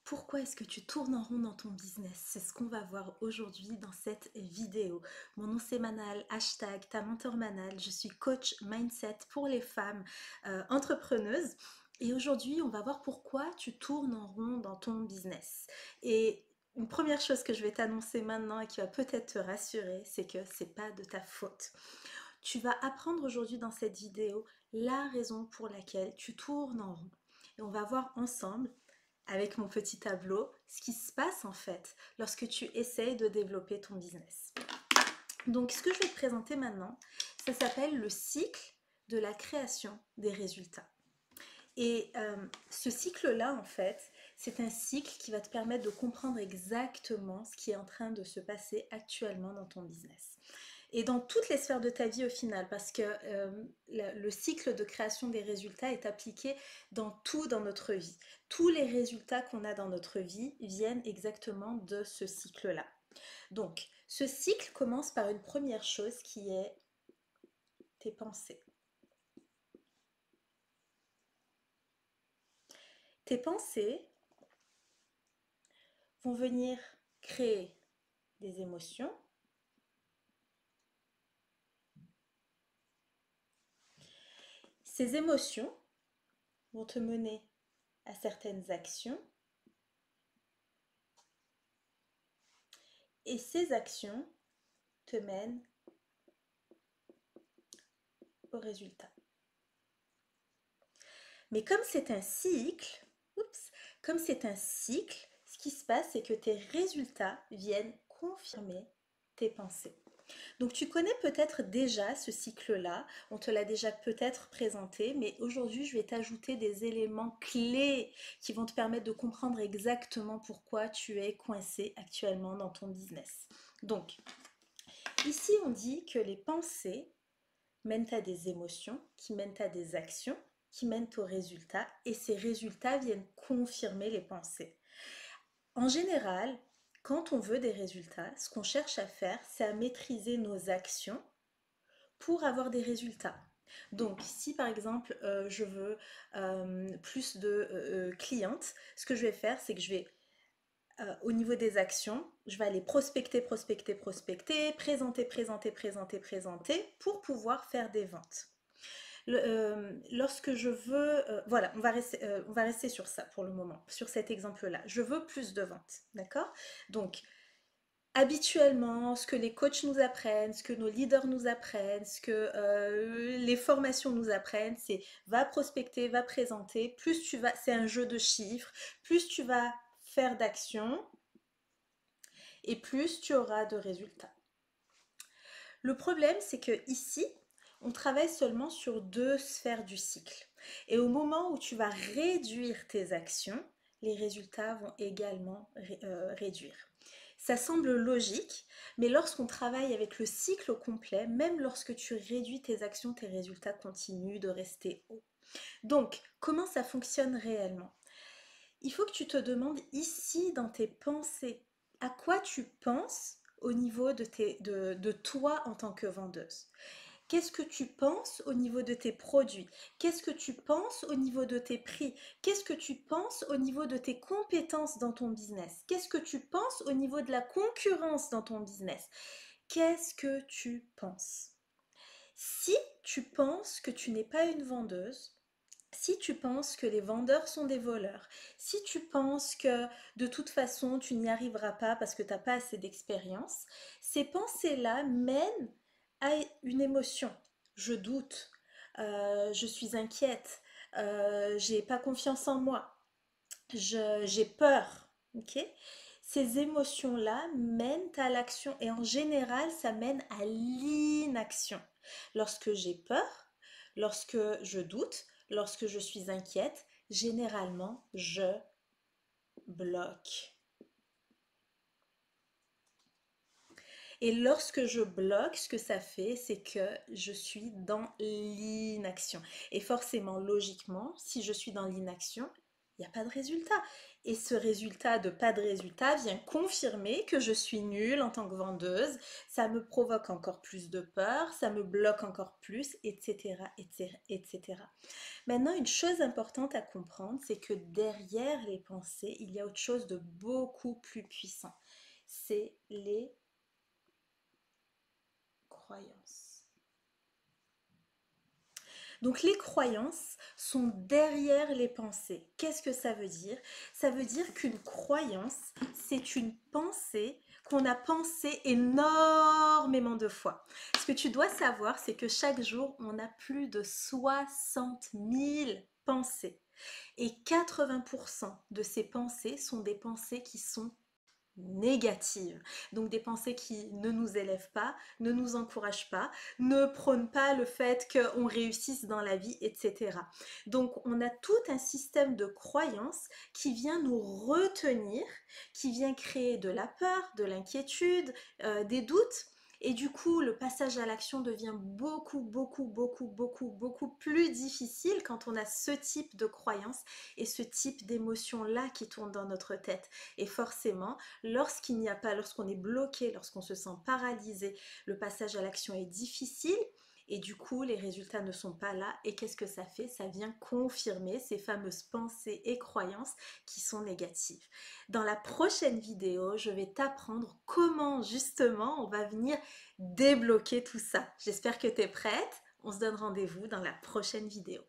Pourquoi est-ce que tu tournes en rond dans ton business? C'est ce qu'on va voir aujourd'hui dans cette vidéo. Mon nom c'est Manal, hashtag ta mentor Manal. Je suis coach mindset pour les femmes entrepreneuses. Et aujourd'hui, on va voir pourquoi tu tournes en rond dans ton business. Et une première chose que je vais t'annoncer maintenant et qui va peut-être te rassurer, c'est que c'est pas de ta faute. Tu vas apprendre aujourd'hui dans cette vidéo la raison pour laquelle tu tournes en rond. Et on va voir ensemble avec mon petit tableau ce qui se passe en fait lorsque tu essayes de développer ton business. Donc ce que je vais te présenter maintenant, ça s'appelle le cycle de la création des résultats. Et ce cycle-là, en fait, c'est un cycle qui va te permettre de comprendre exactement ce qui est en train de se passer actuellement dans ton business. Et dans toutes les sphères de ta vie au final, parce que le cycle de création des résultats est appliqué dans tout dans notre vie. Tous les résultats qu'on a dans notre vie viennent exactement de ce cycle-là. Donc, ce cycle commence par une première chose qui est tes pensées. Tes pensées vont venir créer des émotions. Ces émotions vont te mener à certaines actions et ces actions te mènent au résultat. Mais comme c'est un cycle, ce qui se passe, c'est que tes résultats viennent confirmer tes pensées. Donc tu connais peut-être déjà ce cycle-là, on te l'a déjà peut-être présenté, mais aujourd'hui je vais t'ajouter des éléments clés qui vont te permettre de comprendre exactement pourquoi tu es coincé actuellement dans ton business. Donc ici on dit que les pensées mènent à des émotions, qui mènent à des actions, qui mènent aux résultats, et ces résultats viennent confirmer les pensées. En général, quand on veut des résultats, ce qu'on cherche à faire, c'est à maîtriser nos actions pour avoir des résultats. Donc, si par exemple, je veux plus de clientes, ce que je vais faire, c'est que je vais, au niveau des actions, je vais aller prospecter, prospecter, prospecter, présenter, présenter, présenter, présenter, pour pouvoir faire des ventes. Lorsque je veux, voilà, on va rester sur ça pour le moment, sur cet exemple-là. Je veux plus de ventes, d'accord? Donc, habituellement, ce que les coachs nous apprennent, ce que nos leaders nous apprennent, ce que les formations nous apprennent, c'est va prospecter, va présenter, plus tu vas, c'est un jeu de chiffres, plus tu vas faire d'actions et plus tu auras de résultats. Le problème, c'est que ici, on travaille seulement sur deux sphères du cycle. Et au moment où tu vas réduire tes actions, les résultats vont également réduire. Ça semble logique, mais lorsqu'on travaille avec le cycle au complet, même lorsque tu réduis tes actions, tes résultats continuent de rester hauts. Donc, comment ça fonctionne réellement? Il faut que tu te demandes ici dans tes pensées, à quoi tu penses au niveau de toi en tant que vendeuse. Qu'est-ce que tu penses au niveau de tes produits? Qu'est-ce que tu penses au niveau de tes prix? Qu'est-ce que tu penses au niveau de tes compétences dans ton business? Qu'est-ce que tu penses au niveau de la concurrence dans ton business? Qu'est-ce que tu penses? Si tu penses que tu n'es pas une vendeuse, si tu penses que les vendeurs sont des voleurs, si tu penses que de toute façon tu n'y arriveras pas parce que tu n'as pas assez d'expérience, ces pensées-là mènent à une émotion. Je doute, je suis inquiète, j'ai pas confiance en moi, j'ai peur. Ok? Ces émotions-là mènent à l'action et en général, ça mène à l'inaction. Lorsque j'ai peur, lorsque je doute, lorsque je suis inquiète, généralement, je bloque. Et lorsque je bloque, ce que ça fait, c'est que je suis dans l'inaction. Et forcément, logiquement, si je suis dans l'inaction, il il n'y a pas de résultat. Et ce résultat de pas de résultat vient confirmer que je suis nulle en tant que vendeuse, ça me provoque encore plus de peur, ça me bloque encore plus, etc., etc., etc. Maintenant, une chose importante à comprendre, c'est que derrière les pensées, il y a autre chose de beaucoup plus puissant. C'est les croyances. Donc les croyances sont derrière les pensées. Qu'est-ce que ça veut dire? Ça veut dire qu'une croyance, c'est une pensée qu'on a pensé énormément de fois. Ce que tu dois savoir, c'est que chaque jour, on a plus de 60 000 pensées. Et 80% de ces pensées sont des pensées qui sont négatives. Donc des pensées qui ne nous élèvent pas, ne nous encouragent pas, ne prônent pas le fait qu'on réussisse dans la vie, etc. Donc on a tout un système de croyances qui vient nous retenir, qui vient créer de la peur, de l'inquiétude, des doutes. Et du coup, le passage à l'action devient beaucoup plus difficile quand on a ce type de croyances et ce type d'émotions-là qui tournent dans notre tête. Et forcément, lorsqu'il n'y a pas, lorsqu'on est bloqué, lorsqu'on se sent paralysé, le passage à l'action est difficile et du coup les résultats ne sont pas là. Et qu'est-ce que ça fait? Ça vient confirmer ces fameuses pensées et croyances qui sont négatives. Dans la prochaine vidéo, je vais t'apprendre comment justement on va venir débloquer tout ça. J'espère que tu es prête. On se donne rendez-vous dans la prochaine vidéo.